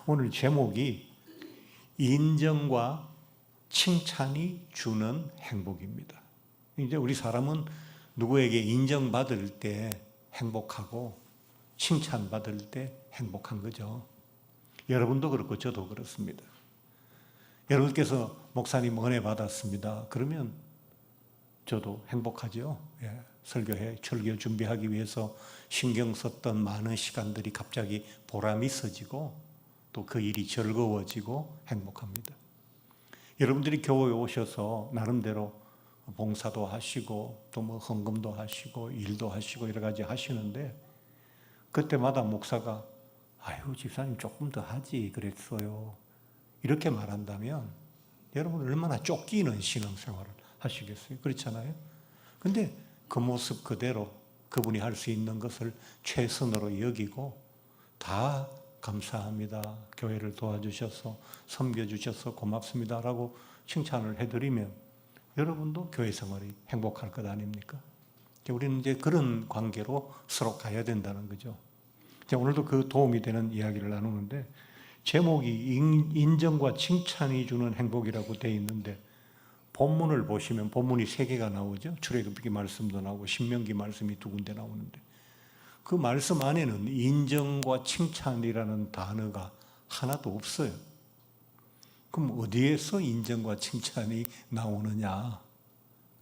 오늘 제목이 인정과 칭찬이 주는 행복입니다. 이제 우리 사람은 누구에게 인정받을 때 행복하고 칭찬받을 때 행복한 거죠. 여러분도 그렇고 저도 그렇습니다. 여러분께서 목사님 은혜 받았습니다. 그러면 저도 행복하죠. 설교 준비하기 위해서 신경 썼던 많은 시간들이 갑자기 보람이 있어지고 또 그 일이 즐거워지고 행복합니다. 여러분들이 교회에 오셔서 나름대로 봉사도 하시고 또 뭐 헌금도 하시고 일도 하시고 여러 가지 하시는데 그때마다 목사가 아유 집사님 조금 더 하지 그랬어요 이렇게 말한다면 여러분 얼마나 쫓기는 신앙생활을 하시겠어요? 그렇잖아요. 근데 그 모습 그대로 그분이 할 수 있는 것을 최선으로 여기고 다 감사합니다. 교회를 도와주셔서 섬겨주셔서 고맙습니다라고 칭찬을 해드리면 여러분도 교회 생활이 행복할 것 아닙니까? 우리는 이제 그런 관계로 서로 가야 된다는 거죠. 오늘도 그 도움이 되는 이야기를 나누는데 제목이 인정과 칭찬이 주는 행복이라고 되어 있는데 본문을 보시면 본문이 3개가 나오죠. 출애굽기 말씀도 나오고 신명기 말씀이 2군데 나오는데 그 말씀 안에는 인정과 칭찬이라는 단어가 하나도 없어요. 그럼 어디에서 인정과 칭찬이 나오느냐?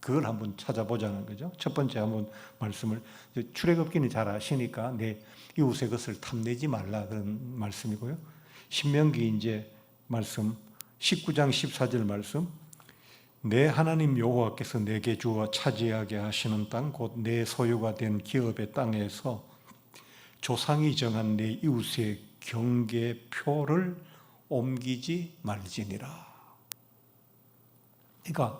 그걸 한번 찾아보자는 거죠. 첫 번째 한번 말씀을 출애굽기는 잘 아시니까 내 이웃의 것을 탐내지 말라 그런 말씀이고요. 신명기 이제 말씀 19장 14절 말씀 내 하나님 여호와께서 내게 주어 차지하게 하시는 땅 곧 내 소유가 된 기업의 땅에서 조상이 정한 내 이웃의 경계표를 옮기지 말지니라. 그러니까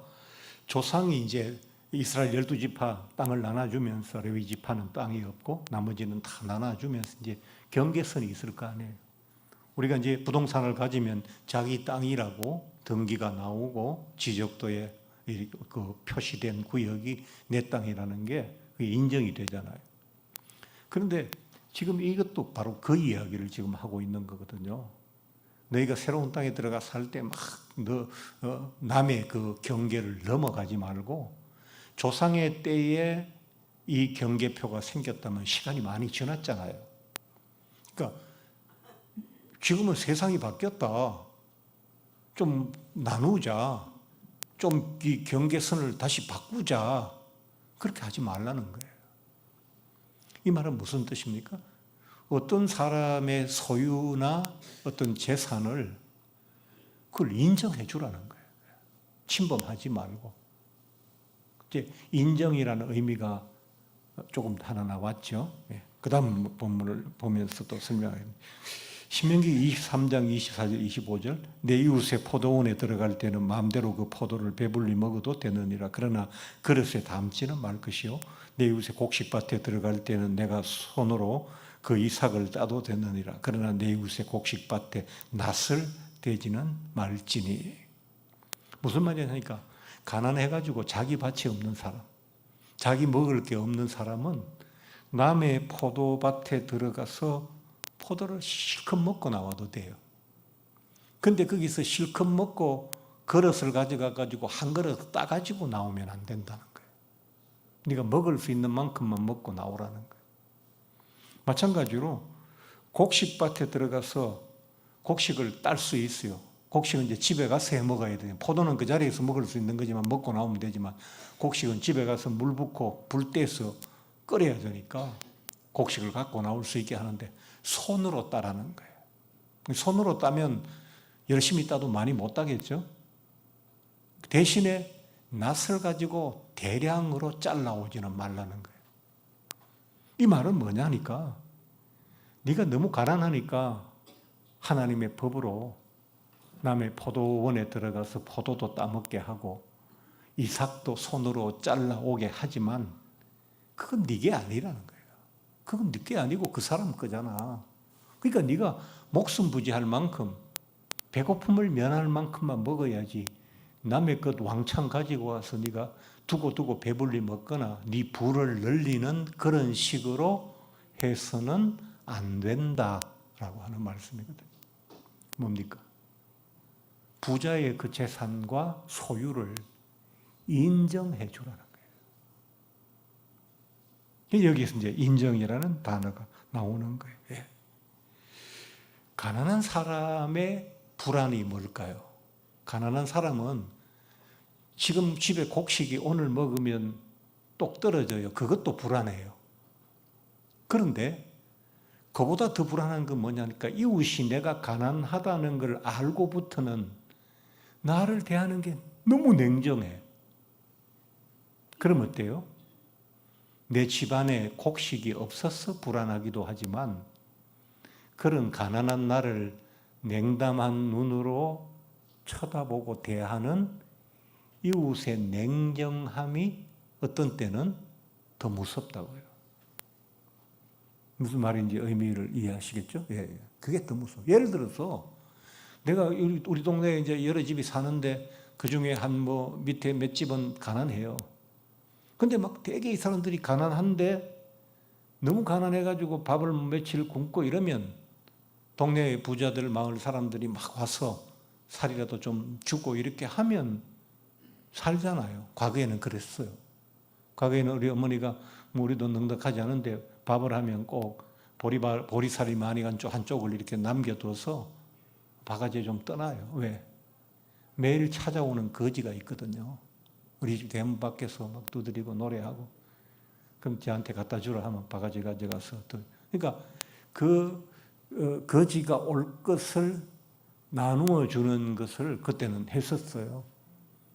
조상이 이제 이스라엘 12지파 땅을 나눠주면서 레위 지파는 땅이 없고 나머지는 다 나눠주면서 이제 경계선이 있을 거 아니에요. 우리가 이제 부동산을 가지면 자기 땅이라고 등기가 나오고 지적도에 그 표시된 구역이 내 땅이라는 게 인정이 되잖아요. 그런데 지금 이것도 바로 그 이야기를 지금 하고 있는 거거든요. 너희가 새로운 땅에 들어가 살 때 막 남의 그 경계를 넘어가지 말고 조상의 때에 이 경계표가 생겼다면 시간이 많이 지났잖아요. 그러니까 지금은 세상이 바뀌었다. 좀 나누자. 좀 이 경계선을 다시 바꾸자. 그렇게 하지 말라는 거예요. 이 말은 무슨 뜻입니까? 어떤 사람의 소유나 어떤 재산을 그걸 인정해 주라는 거예요. 침범하지 말고. 이제 인정이라는 의미가 조금 하나 나왔죠. 그 다음 본문을 보면서 또 설명합니다. 신명기 23장 24절 25절 내 이웃의 포도원에 들어갈 때는 마음대로 그 포도를 배불리 먹어도 되느니라. 그러나 그릇에 담지는 말 것이요 내 이웃의 곡식밭에 들어갈 때는 내가 손으로 그 이삭을 따도 되느니라. 그러나 내 이웃의 곡식밭에 낫을 대지는 말지니. 무슨 말이냐니까 가난해가지고 자기 밭이 없는 사람, 자기 먹을 게 없는 사람은 남의 포도밭에 들어가서 포도를 실컷 먹고 나와도 돼요. 근데 거기서 실컷 먹고 그릇을 가져가가지고 한 그릇 따가지고 나오면 안 된다는 거예요. 네가 먹을 수 있는 만큼만 먹고 나오라는 거예요. 마찬가지로 곡식밭에 들어가서 곡식을 딸 수 있어요. 곡식은 이제 집에 가서 해 먹어야 돼요. 포도는 그 자리에서 먹을 수 있는 거지만 먹고 나오면 되지만 곡식은 집에 가서 물 붓고 불 떼서 끓여야 되니까 곡식을 갖고 나올 수 있게 하는데 손으로 따라는 거예요. 손으로 따면 열심히 따도 많이 못 따겠죠. 대신에 낫을 가지고 대량으로 잘라오지는 말라는 거예요. 이 말은 뭐냐니까 네가 너무 가난하니까 하나님의 법으로 남의 포도원에 들어가서 포도도 따먹게 하고 이삭도 손으로 잘라오게 하지만 그건 네게 아니라는 거예요. 그건 네게 아니고 그 사람 거잖아. 그러니까 네가 목숨 부지할 만큼 배고픔을 면할 만큼만 먹어야지 남의 것 왕창 가지고 와서 네가 두고 배불리 먹거나 네 부를 늘리는 그런 식으로 해서는 안 된다라고 하는 말씀이거든요. 뭡니까? 부자의 그 재산과 소유를 인정해 주라는 거예요. 여기서 이제 인정이라는 단어가 나오는 거예요. 예. 가난한 사람의 불안이 뭘까요? 가난한 사람은 지금 집에 곡식이 오늘 먹으면 똑 떨어져요. 그것도 불안해요. 그런데 그보다 더 불안한 건 뭐냐니까 이웃이 내가 가난하다는 걸 알고부터는 나를 대하는 게 너무 냉정해. 그럼 어때요? 내 집안에 곡식이 없어서 불안하기도 하지만 그런 가난한 나를 냉담한 눈으로 쳐다보고 대하는 이웃의 냉정함이 어떤 때는 더 무섭다고요. 무슨 말인지 의미를 이해하시겠죠? 예, 예. 그게 더 무서워. 예를 들어서 내가 우리 동네에 이제 여러 집이 사는데 그 중에 한 뭐 밑에 몇 집은 가난해요. 근데 막 되게 이 사람들이 가난한데 너무 가난해가지고 밥을 며칠 굶고 이러면 동네 부자들 마을 사람들이 막 와서 살이라도 좀 주고 이렇게 하면 살잖아요. 과거에는 그랬어요. 과거에는 우리 어머니가 뭐 우리도 넉넉하지 않은데 밥을 하면 꼭 보리살이 많이 간 한쪽을 이렇게 남겨둬서 바가지에 좀 떠나요. 왜? 매일 찾아오는 거지가 있거든요. 우리 집 대문 밖에서 막 두드리고 노래하고 그럼 저한테 갖다 주라 하면 바가지 가져가서 그러니까 그 거지가 올 것을 나누어 주는 것을 그때는 했었어요.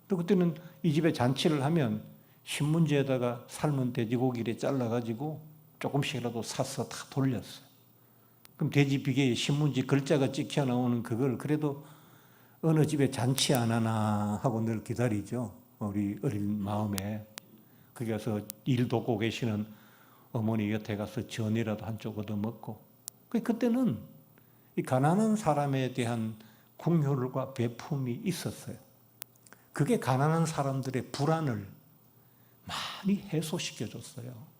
또 그때는 이 집에 잔치를 하면 신문지에다가 삶은 돼지고기를 잘라가지고 조금씩이라도 사서 다 돌렸어요. 그럼 돼지 비계에 신문지 글자가 찍혀 나오는 그걸 그래도 어느 집에 잔치 안 하나 하고 늘 기다리죠. 우리 어린 마음에. 거기 가서 일 돕고 계시는 어머니 곁에 가서 전이라도 한쪽 얻어먹고. 그때는 이 가난한 사람에 대한 긍휼과 배품이 있었어요. 그게 가난한 사람들의 불안을 많이 해소시켜줬어요.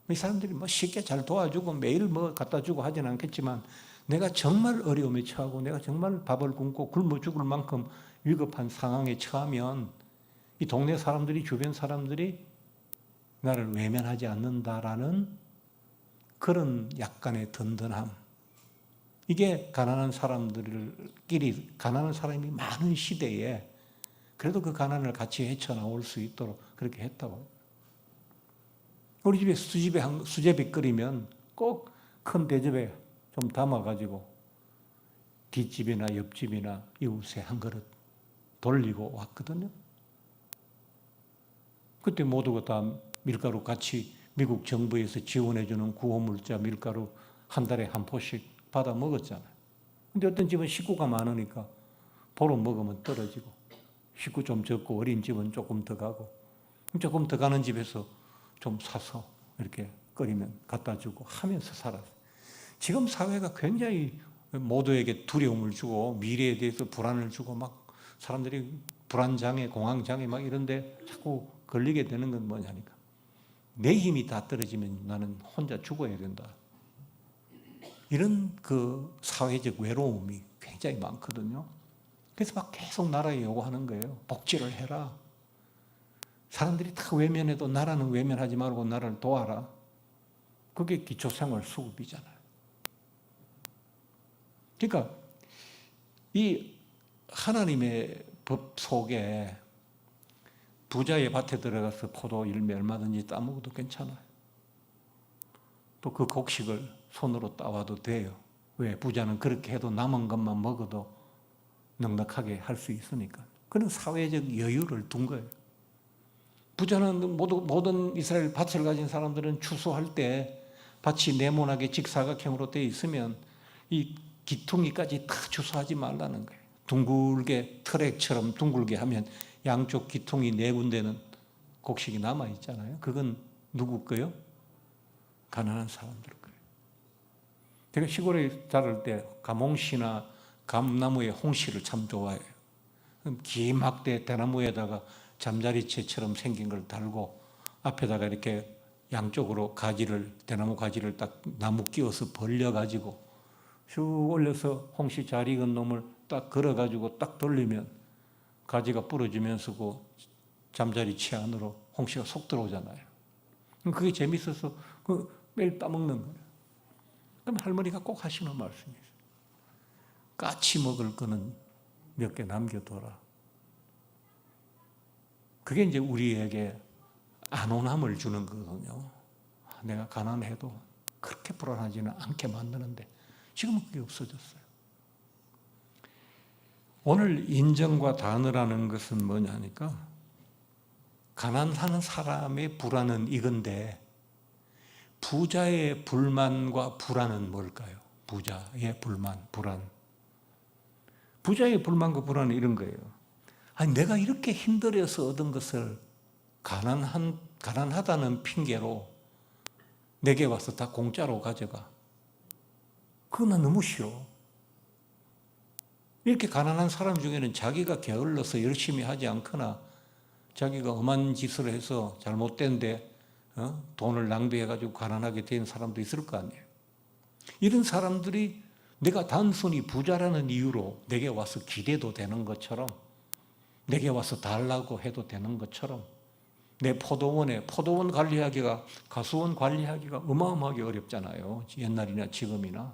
이 사람들이 뭐 쉽게 잘 도와주고 매일 뭐 갖다 주고 하진 않겠지만 내가 정말 어려움에 처하고 내가 정말 밥을 굶고 굶어 죽을 만큼 위급한 상황에 처하면 이 동네 사람들이 주변 사람들이 나를 외면하지 않는다라는 그런 약간의 든든함. 이게 가난한 사람들끼리 가난한 사람이 많은 시대에 그래도 그 가난을 같이 헤쳐나올 수 있도록 그렇게 했다고. 우리 집에 수제비 끓이면 꼭 큰 대접에 좀 담아가지고 뒷집이나 옆집이나 이웃에 한 그릇 돌리고 왔거든요. 그때 모두가 다 밀가루 같이 미국 정부에서 지원해주는 구호물자 밀가루 한 달에 한 포씩 받아 먹었잖아요. 근데 어떤 집은 식구가 많으니까 보름 먹으면 떨어지고 식구 좀 적고 어린 집은 조금 더 가고 조금 더 가는 집에서 좀 사서 이렇게 끓이면 갖다 주고 하면서 살았어요. 지금 사회가 굉장히 모두에게 두려움을 주고 미래에 대해서 불안을 주고 막 사람들이 불안장애, 공황장애 막 이런데 자꾸 걸리게 되는 건 뭐냐니까. 내 힘이 다 떨어지면 나는 혼자 죽어야 된다. 이런 그 사회적 외로움이 굉장히 많거든요. 그래서 막 계속 나라에 요구하는 거예요. 복지를 해라. 사람들이 다 외면해도 나라는 외면하지 말고 나라를 도와라. 그게 기초생활 수급이잖아요. 그러니까 이 하나님의 법 속에 부자의 밭에 들어가서 포도 열매 얼마든지 따먹어도 괜찮아요. 또 그 곡식을 손으로 따와도 돼요. 왜? 부자는 그렇게 해도 남은 것만 먹어도 넉넉하게 할 수 있으니까. 그런 사회적 여유를 둔 거예요. 부자는 모든 이스라엘 밭을 가진 사람들은 추수할 때 밭이 네모나게 직사각형으로 되어 있으면 이 기퉁이까지 다 추수하지 말라는 거예요. 둥글게 트랙처럼 둥글게 하면 양쪽 기퉁이 네 군데는 곡식이 남아 있잖아요. 그건 누구 거요? 가난한 사람들 거예요. 제가 시골에 자랄 때 감홍씨나 감나무의 홍씨를 참 좋아해요. 긴 막대 대나무에다가 잠자리채처럼 생긴 걸 달고 앞에다가 이렇게 양쪽으로 가지를 대나무 가지를 딱 나무 끼워서 벌려가지고 쭉 올려서 홍시 잘 익은 놈을 딱 걸어가지고 딱 돌리면 가지가 부러지면서 그 잠자리 채 안으로 홍시가 속 들어오잖아요. 그게 재밌어서 매일 따먹는 거예요. 그럼 할머니가 꼭 하시는 말씀이 있어요. 까치 먹을 거는 몇 개 남겨둬라. 그게 이제 우리에게 안온함을 주는 거거든요. 내가 가난해도 그렇게 불안하지는 않게 만드는데 지금은 그게 없어졌어요. 오늘 인정과 단어라는 것은 뭐냐니까 가난한 사람의 불안은 이건데 부자의 불만과 불안은 뭘까요? 부자의 불만, 불안. 부자의 불만과 불안은 이런 거예요. 아니, 내가 이렇게 힘들어서 얻은 것을 가난하다는 핑계로 내게 와서 다 공짜로 가져가. 그건 나 너무 싫어. 이렇게 가난한 사람 중에는 자기가 게을러서 열심히 하지 않거나 자기가 엄한 짓을 해서 잘못된데 돈을 낭비해가지고 가난하게 된 사람도 있을 거 아니에요. 이런 사람들이 내가 단순히 부자라는 이유로 내게 와서 기대도 되는 것처럼 내게 와서 달라고 해도 되는 것처럼 내 포도원 관리하기가 가수원 관리하기가 어마어마하게 어렵잖아요. 옛날이나 지금이나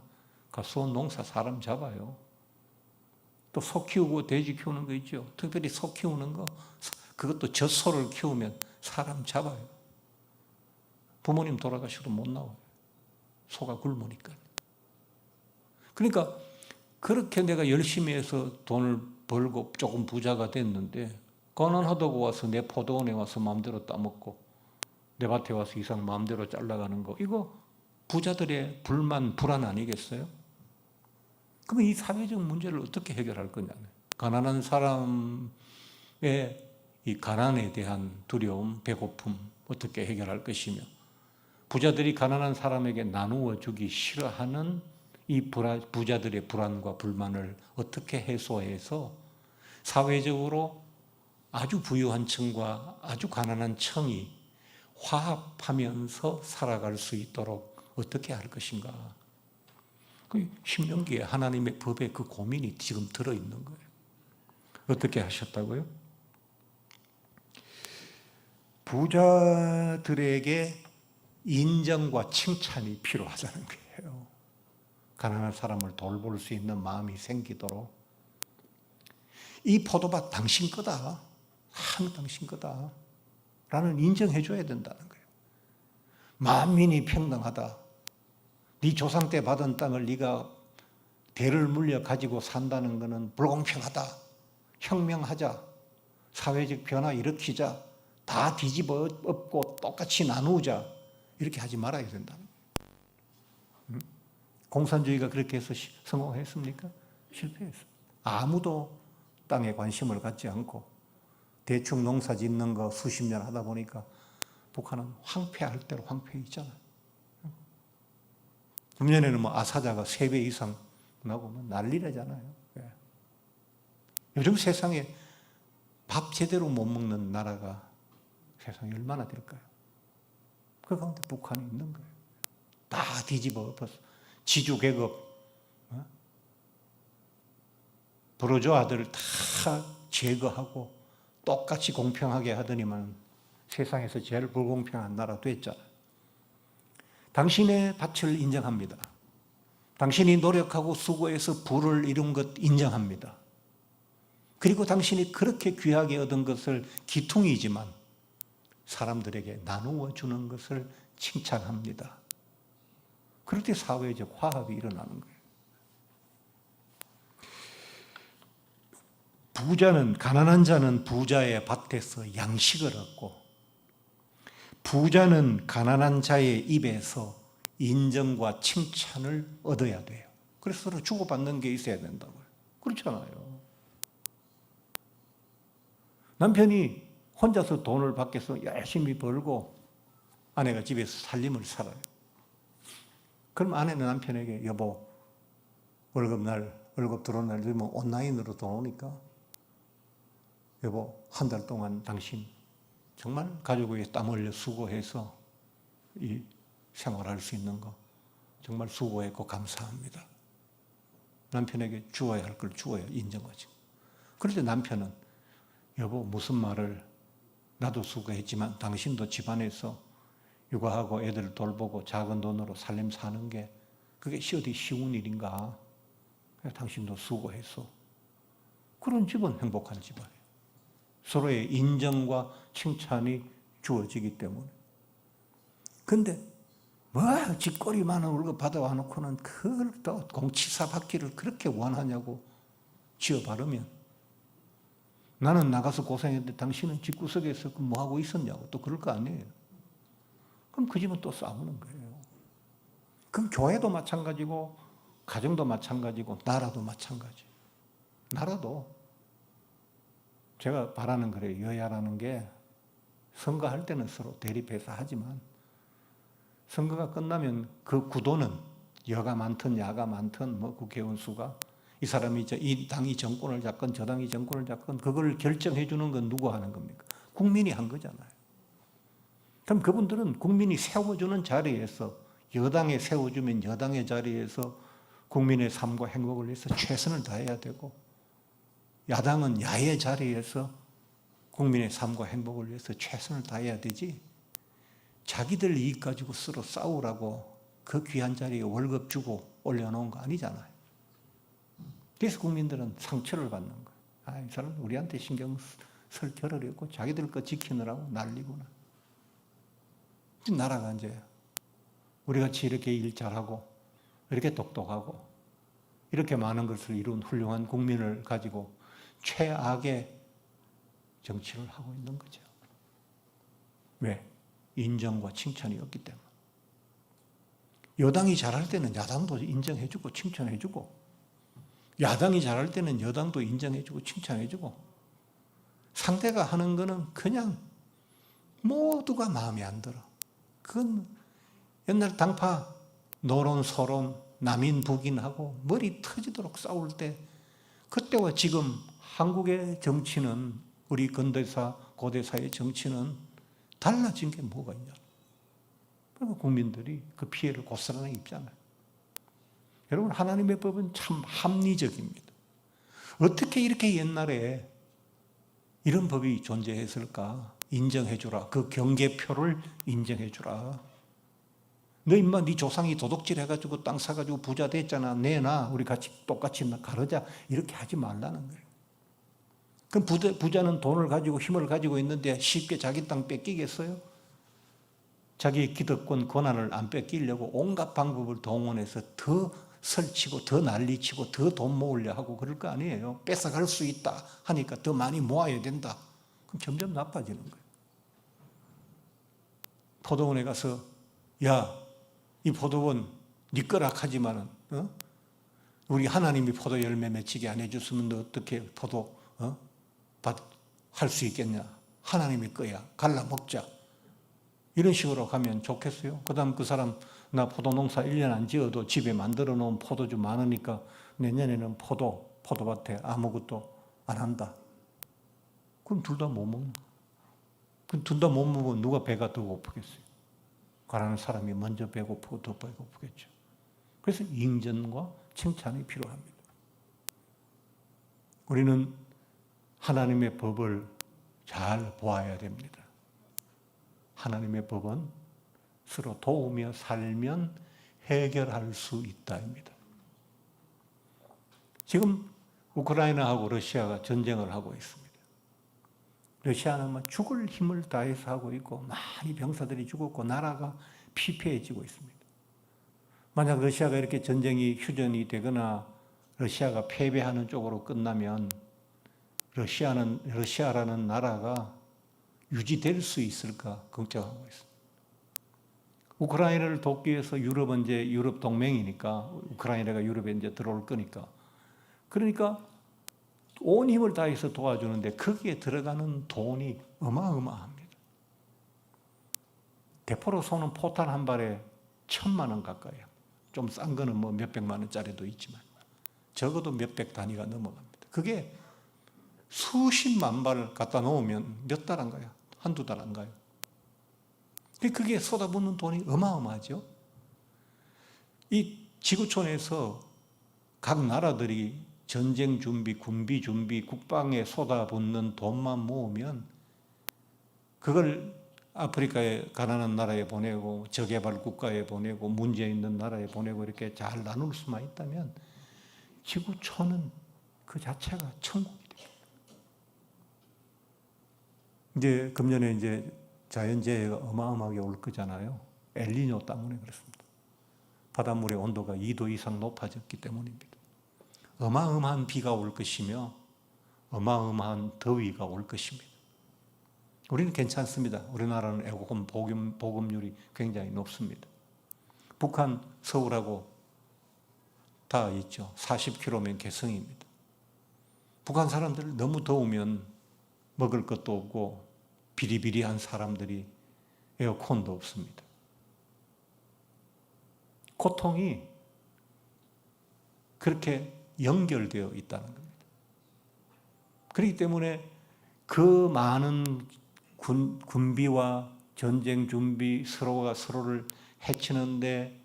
가수원 농사 사람 잡아요. 또 소 키우고 돼지 키우는 거 있죠. 특별히 소 키우는 거 그것도 젖소를 키우면 사람 잡아요. 부모님 돌아가셔도 못 나와요. 소가 굶으니까. 그러니까 그렇게 내가 열심히 해서 돈을 벌고 조금 부자가 됐는데 가난하다고 와서 내 포도원에 와서 마음대로 따먹고 내 밭에 와서 이상 마음대로 잘라가는 거 이거 부자들의 불만, 불안 아니겠어요? 그러면 이 사회적 문제를 어떻게 해결할 거냐. 가난한 사람의 이 가난에 대한 두려움, 배고픔 어떻게 해결할 것이며 부자들이 가난한 사람에게 나누어 주기 싫어하는 이 부자들의 불안과 불만을 어떻게 해소해서 사회적으로 아주 부유한 층과 아주 가난한 층이 화합하면서 살아갈 수 있도록 어떻게 할 것인가. 그 신명기에 하나님의 법에 그 고민이 지금 들어있는 거예요. 어떻게 하셨다고요? 부자들에게 인정과 칭찬이 필요하다는 거예요. 가난한 사람을 돌볼 수 있는 마음이 생기도록 이 포도밭 당신 거다. 당신 거다. 라는 인정해 줘야 된다는 거예요. 만민이 평등하다. 네 조상 때 받은 땅을 네가 대를 물려 가지고 산다는 것은 불공평하다. 혁명하자. 사회적 변화 일으키자. 다 뒤집어 엎고 똑같이 나누자. 이렇게 하지 말아야 된다는 거예요. 공산주의가 그렇게 해서 성공했습니까? 실패했어요. 아무도 땅에 관심을 갖지 않고 대충 농사 짓는 거 수십 년 하다 보니까 북한은 황폐할 대로 황폐했잖아요. 금년에는 아사자가 3배 이상 나고 난리라잖아요. 요즘 세상에 밥 제대로 못 먹는 나라가 세상에 얼마나 될까요? 그 가운데 북한이 있는 거예요. 다 뒤집어 엎어서 지주 계급, 부르주아들을 다 제거하고 똑같이 공평하게 하더니만 세상에서 제일 불공평한 나라 됐잖아요. 당신의 밭을 인정합니다. 당신이 노력하고 수고해서 부를 이룬 것 인정합니다. 그리고 당신이 그렇게 귀하게 얻은 것을 기퉁이지만 사람들에게 나누어 주는 것을 칭찬합니다. 그럴 때 사회적 화합이 일어나는 거예요. 가난한 자는 부자의 밭에서 양식을 얻고 부자는 가난한 자의 입에서 인정과 칭찬을 얻어야 돼요. 그래서 서로 주고받는 게 있어야 된다고요. 그렇잖아요. 남편이 혼자서 돈을 밖에서 열심히 벌고 아내가 집에서 살림을 살아요. 그럼 아내는 남편에게 여보 월급 들어온 날 되면 온라인으로 돈 오니까 여보 한 달 동안 당신 정말 가족을 위해 땀 흘려 수고해서 이 생활할 수 있는 거 정말 수고했고 감사합니다. 남편에게 주어야 할 걸 주어야 인정하죠. 그런데 남편은 여보 무슨 말을 나도 수고했지만 당신도 집안에서 육아하고 애들 돌보고 작은 돈으로 살림 사는 게 그게 어디 쉬운 일인가? 당신도 수고했어. 그런 집은 행복한 집안이에요. 서로의 인정과 칭찬이 주어지기 때문에. 근데 뭐 쥐꼬리 많은 월급 받아와 놓고는 그걸 또 공치사 받기를 그렇게 원하냐고 지어 바르면 나는 나가서 고생했는데 당신은 집구석에서 뭐 하고 있었냐고 또 그럴 거 아니에요. 그럼 그 집은 또 싸우는 거예요. 그럼 교회도 마찬가지고 가정도 마찬가지고 나라도 마찬가지. 나라도 제가 바라는 그래요. 여야라는 게 선거할 때는 서로 대립해서 하지만 선거가 끝나면 그 구도는 여가 많든 야가 많든 뭐 국회의원 수가 이 사람이 이 당이 정권을 잡건 저 당이 정권을 잡건 그걸 결정해 주는 건 누가 하는 겁니까? 국민이 한 거잖아요. 그럼 그분들은 국민이 세워주는 자리에서 여당에 세워주면 여당의 자리에서 국민의 삶과 행복을 위해서 최선을 다해야 되고 야당은 야의 자리에서 국민의 삶과 행복을 위해서 최선을 다해야 되지 자기들 이익 가지고 서로 싸우라고 그 귀한 자리에 월급 주고 올려놓은 거 아니잖아요. 그래서 국민들은 상처를 받는 거예요. 이 사람 우리한테 신경 쓸 겨를이 없고 자기들 거 지키느라고 난리구나. 나라가 이제 우리같이 이렇게 일 잘하고 이렇게 똑똑하고 이렇게 많은 것을 이룬 훌륭한 국민을 가지고 최악의 정치를 하고 있는 거죠. 왜? 인정과 칭찬이 없기 때문에. 여당이 잘할 때는 야당도 인정해주고 칭찬해주고 야당이 잘할 때는 여당도 인정해주고 칭찬해주고 상대가 하는 거는 그냥 모두가 마음에 안 들어. 그건 옛날 당파 노론 소론 남인 북인하고 머리 터지도록 싸울 때 그때와 지금 한국의 정치는 우리 근대사 고대사의 정치는 달라진 게 뭐가 있냐. 그리고 국민들이 그 피해를 고스란히 입잖아요. 여러분 하나님의 법은 참 합리적입니다. 어떻게 이렇게 옛날에 이런 법이 존재했을까? 인정해주라. 그 경계표를 인정해주라. 너 임마 네 조상이 도둑질 해가지고 땅 사가지고 부자 됐잖아. 내놔. 우리 같이 똑같이 가르자. 이렇게 하지 말라는 거예요. 그럼 부자는 돈을 가지고 힘을 가지고 있는데 쉽게 자기 땅 뺏기겠어요? 자기의 기득권 권한을 안 뺏기려고 온갖 방법을 동원해서 더 설치고 더 난리치고 더 돈 모으려 하고 그럴 거 아니에요. 뺏어갈 수 있다 하니까 더 많이 모아야 된다. 그럼 점점 나빠지는 거예요. 포도원에 가서 야, 이 포도원 네 거라 하지만은 우리 하나님이 포도 열매 맺히게 안 해줬으면 너 어떻게 포도 할 수 있겠냐? 하나님이 거야. 갈라 먹자. 이런 식으로 가면 좋겠어요? 그 다음 그 사람 나 포도 농사 1년 안 지어도 집에 만들어 놓은 포도주 많으니까 내년에는 포도밭에 아무것도 안 한다. 그럼 둘 다 못 먹는 거야. 그럼 둘 다 못 먹으면 누가 배가 더 고프겠어요? 가라는 사람이 먼저 배고프고 더 배고프겠죠. 그래서 인정과 칭찬이 필요합니다. 우리는 하나님의 법을 잘 보아야 됩니다. 하나님의 법은 서로 도우며 살면 해결할 수 있다입니다. 지금 우크라이나하고 러시아가 전쟁을 하고 있습니다. 러시아는 죽을 힘을 다해서 하고 있고 많이 병사들이 죽었고 나라가 피폐해지고 있습니다. 만약 러시아가 이렇게 전쟁이 휴전이 되거나 러시아가 패배하는 쪽으로 끝나면 러시아라는 나라가 유지될 수 있을까 걱정하고 있습니다. 우크라이나를 돕기 위해서 유럽은 이제 유럽 동맹이니까 우크라이나가 유럽에 이제 들어올 거니까 그러니까 온 힘을 다해서 도와주는데 거기에 들어가는 돈이 어마어마합니다. 대포로 쏘는 포탄 한 발에 1,000만 원 가까이요. 좀 싼 거는 뭐 몇백만 원짜리도 있지만 적어도 몇백 단위가 넘어갑니다. 그게 수십만 발 갖다 놓으면 몇 달 안 가요? 한두 달 안 가요. 그게 쏟아붓는 돈이 어마어마하죠. 이 지구촌에서 각 나라들이 전쟁 준비, 군비 준비, 국방에 쏟아붓는 돈만 모으면 그걸 아프리카의 가난한 나라에 보내고 저개발 국가에 보내고 문제 있는 나라에 보내고 이렇게 잘 나눌 수만 있다면 지구촌은 그 자체가 천국이 됩니다. 이제 금년에 이제 자연재해가 어마어마하게 올 거잖아요. 엘니뇨 때문에 그렇습니다. 바닷물의 온도가 2도 이상 높아졌기 때문입니다. 어마어마한 비가 올 것이며 어마어마한 더위가 올 것입니다. 우리는 괜찮습니다. 우리나라는 에어컨 보급률이 굉장히 높습니다. 북한, 서울하고 다 있죠. 40km면 개성입니다. 북한 사람들 너무 더우면 먹을 것도 없고 비리비리한 사람들이 에어컨도 없습니다. 고통이 그렇게 연결되어 있다는 겁니다. 그렇기 때문에 그 많은 군비와 전쟁 준비, 서로가 서로를 해치는데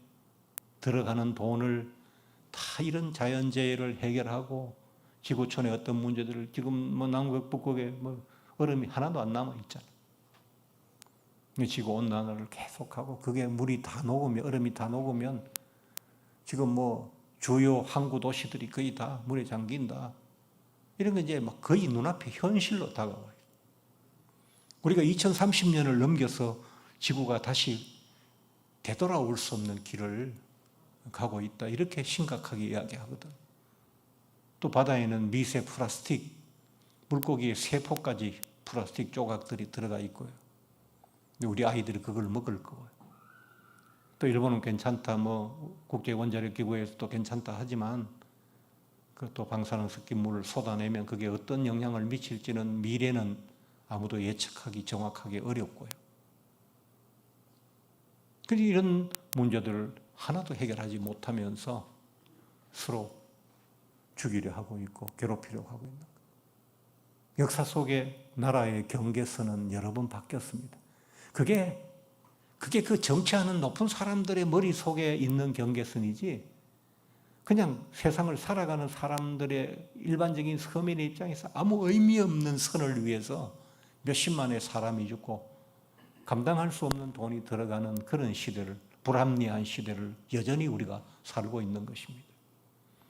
들어가는 돈을 다 이런 자연재해를 해결하고 지구촌의 어떤 문제들을 지금 뭐 남극, 북극에 뭐 얼음이 하나도 안 남아 있잖아요. 지구 온난화를 계속하고 그게 물이 다 녹으면, 얼음이 다 녹으면 지금 뭐 주요 항구 도시들이 거의 다 물에 잠긴다. 이런 게 이제 막 거의 눈앞에 현실로 다가와요. 우리가 2030년을 넘겨서 지구가 다시 되돌아올 수 없는 길을 가고 있다. 이렇게 심각하게 이야기하거든. 또 바다에는 미세 플라스틱, 물고기의 세포까지 플라스틱 조각들이 들어가 있고요. 우리 아이들이 그걸 먹을 거예요. 또 일본은 괜찮다, 뭐 국제원자력기구에서도 괜찮다 하지만 또 방사능 섞인 물을 쏟아내면 그게 어떤 영향을 미칠지는 미래는 아무도 예측하기 정확하게 어렵고요. 그래서 이런 문제들을 하나도 해결하지 못하면서 서로 죽이려 하고 있고 괴롭히려고 하고 있는 거예요. 역사 속에 나라의 경계선은 여러 번 바뀌었습니다. 그게 그 정치하는 높은 사람들의 머릿속에 있는 경계선이지 그냥 세상을 살아가는 사람들의 일반적인 서민의 입장에서 아무 의미 없는 선을 위해서 몇십만의 사람이 죽고 감당할 수 없는 돈이 들어가는 그런 시대를, 불합리한 시대를 여전히 우리가 살고 있는 것입니다.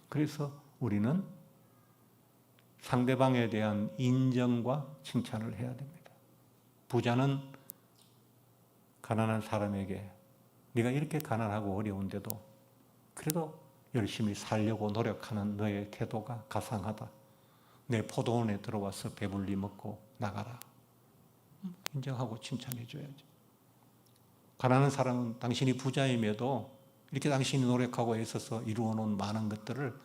그래서 우리는 상대방에 대한 인정과 칭찬을 해야 됩니다. 부자는 가난한 사람에게 네가 이렇게 가난하고 어려운데도 그래도 열심히 살려고 노력하는 너의 태도가 가상하다. 내 포도원에 들어와서 배불리 먹고 나가라. 인정하고 칭찬해 줘야죠. 가난한 사람은 당신이 부자임에도 이렇게 당신이 노력하고 애써서 이루어 놓은 많은 것들을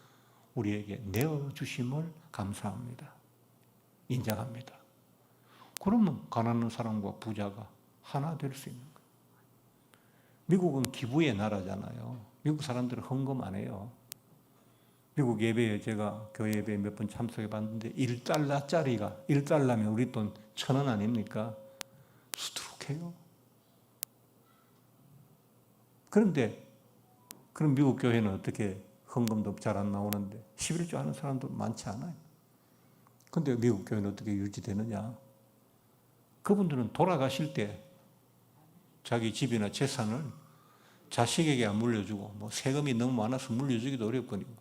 우리에게 내어주심을 감사합니다. 인정합니다. 그러면 가난한 사람과 부자가 하나 될 수 있는 거예요. 미국은 기부의 나라잖아요. 미국 사람들은 헌금 안 해요. 미국 예배에 제가 교회 예배에 몇 번 참석해 봤는데 1달러짜리가 1달러면 우리 돈 1,000원 아닙니까? 수두룩해요. 그런데 그럼 미국 교회는 어떻게 헌금도 잘 안 나오는데 11조 하는 사람도 많지 않아요. 그런데 미국 교회는 어떻게 유지되느냐? 그분들은 돌아가실 때 자기 집이나 재산을 자식에게 안 물려주고 뭐 세금이 너무 많아서 물려주기도 어렵거든요.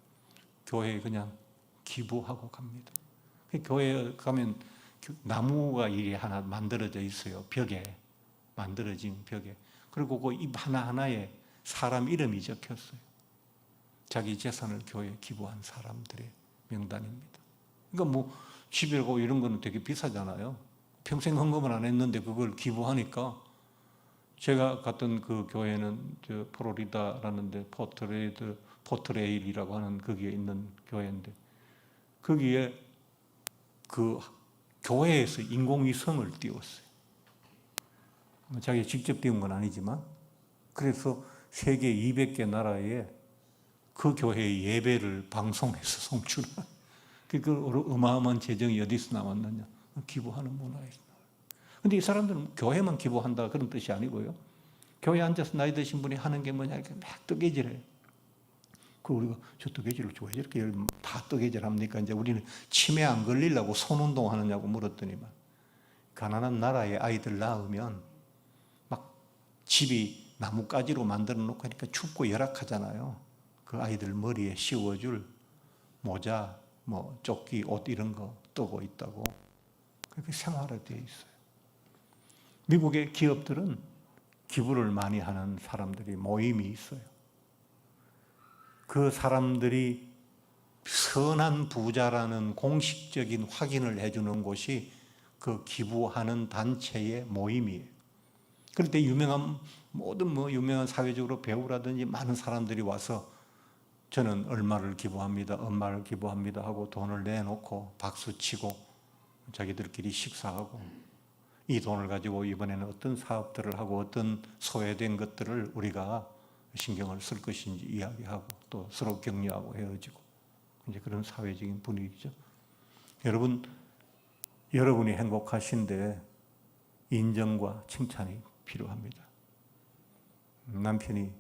교회에 그냥 기부하고 갑니다. 교회에 가면 나무가 이리 하나 만들어져 있어요. 벽에 만들어진 벽에. 그리고 그 입 하나하나에 사람 이름이 적혔어요. 자기 재산을 교회에 기부한 사람들의 명단입니다. 그러니까 뭐 집이라고 이런 거는 되게 비싸잖아요. 평생 헌금을 안 했는데 그걸 기부하니까 제가 갔던 그 교회는 저 플로리다라는 데 포트레일이라고 하는 거기에 있는 교회인데 거기에 그 교회에서 인공위성을 띄웠어요. 자기가 직접 띄운 건 아니지만 그래서 세계 200개 나라에 그 교회의 예배를 방송해서 송출한 그 어마어마한 재정이 어디서 나왔느냐? 기부하는 문화에서 나와요. 그런데 이 사람들은 교회만 기부한다 그런 뜻이 아니고요. 교회에 앉아서 나이 드신 분이 하는 게 뭐냐 이렇게 막 뜨개질해요. 그 우리가 저 뜨개질을 왜 저렇게 다 뜨개질 합니까? 이제 우리는 치매 안 걸리려고 손 운동하느냐고 물었더니만 가난한 나라의 아이들 낳으면 막 집이 나뭇가지로 만들어 놓고 하니까 춥고 열악하잖아요. 그 아이들 머리에 씌워줄 모자, 뭐 조끼, 옷 이런 거 뜨고 있다고 그렇게 생활화되어 있어요. 미국의 기업들은 기부를 많이 하는 사람들이 모임이 있어요. 그 사람들이 선한 부자라는 공식적인 확인을 해주는 곳이 그 기부하는 단체의 모임이에요. 그럴 때 모든 유명한 사회적으로 배우라든지 많은 사람들이 와서 저는 얼마를 기부합니다, 얼마를 기부합니다 하고 돈을 내놓고 박수치고 자기들끼리 식사하고 이 돈을 가지고 이번에는 어떤 사업들을 하고 어떤 소외된 것들을 우리가 신경을 쓸 것인지 이야기하고 또 서로 격려하고 헤어지고 이제 그런 사회적인 분위기죠. 여러분이 행복하신데 인정과 칭찬이 필요합니다. 남편이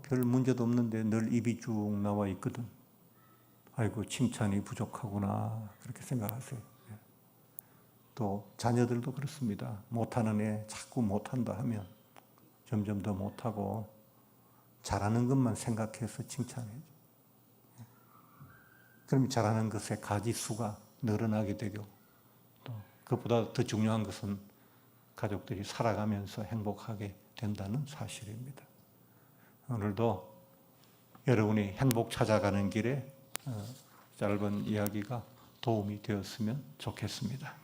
별 문제도 없는데 늘 입이 쭉 나와 있거든. 아이고 칭찬이 부족하구나 그렇게 생각하세요. 또 자녀들도 그렇습니다. 못하는 애 자꾸 못한다 하면 점점 더 못하고 잘하는 것만 생각해서 칭찬해줘. 그럼 잘하는 것의 가지수가 늘어나게 되고 또 그것보다 더 중요한 것은 가족들이 살아가면서 행복하게 된다는 사실입니다. 오늘도 여러분이 행복 찾아가는 길에 짧은 이야기가 도움이 되었으면 좋겠습니다.